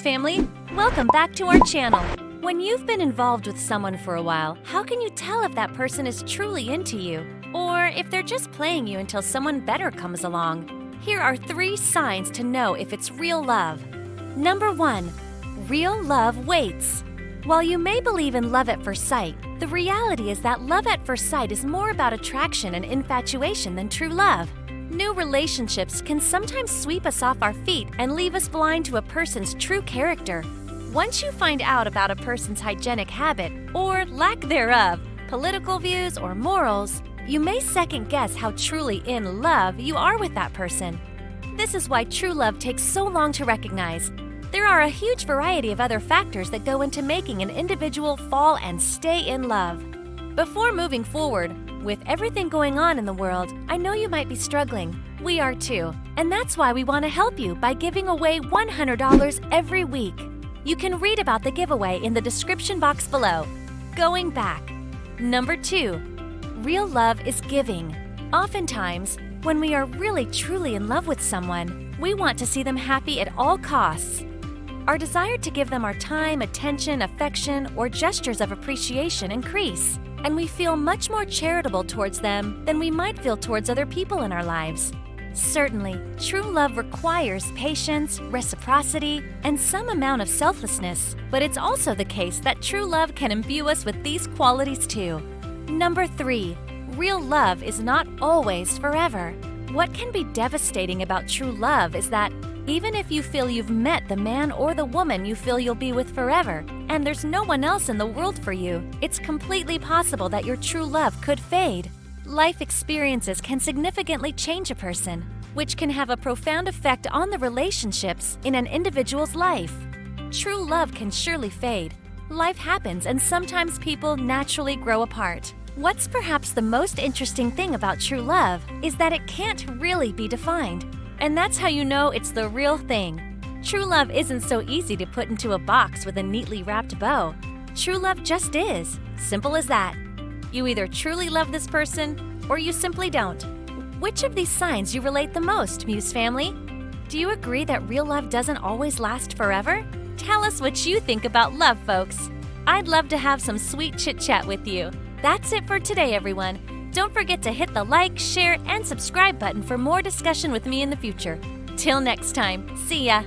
family! Welcome back to our channel. When you've been involved with someone for a while, how can you tell if that person is truly into you? Or if they're just playing you until someone better comes along? Here are 3 signs to know if it's real love. Number 1. Real love waits. While you may believe in love at first sight, the reality is that love at first sight is more about attraction and infatuation than true love. New relationships can sometimes sweep us off our feet and leave us blind to a person's true character. Once you find out about a person's hygienic habit, or lack thereof, political views or morals, you may second guess how truly in love you are with that person. This is why true love takes so long to recognize. There are a huge variety of other factors that go into making an individual fall and stay in love. Before moving forward, with everything going on in the world, I know you might be struggling. We are too. And that's why we want to help you by giving away $100 every week. You can read about the giveaway in the description box below. Going back. Number 2. Real love is giving. Oftentimes, when we are really truly in love with someone, we want to see them happy at all costs. Our desire to give them our time, attention, affection, or gestures of appreciation increase, and we feel much more charitable towards them than we might feel towards other people in our lives. Certainly, true love requires patience, reciprocity, and some amount of selflessness, but it's also the case that true love can imbue us with these qualities too. Number 3. Real love is not always forever. What can be devastating about true love is that even if you feel you've met the man or the woman you feel you'll be with forever, and there's no one else in the world for you, it's completely possible that your true love could fade. Life experiences can significantly change a person, which can have a profound effect on the relationships in an individual's life. True love can surely fade. Life happens, and sometimes people naturally grow apart. What's perhaps the most interesting thing about true love is that it can't really be defined. And that's how you know it's the real thing. True love isn't so easy to put into a box with a neatly wrapped bow. True love just is. Simple as that. You either truly love this person, or you simply don't. Which of these signs you relate the most, Muse family? Do you agree that real love doesn't always last forever? Tell us what you think about love, folks. I'd love to have some sweet chit-chat with you. That's it for today, everyone. Don't forget to hit the like, share, and subscribe button for more discussion with me in the future. Till next time, see ya!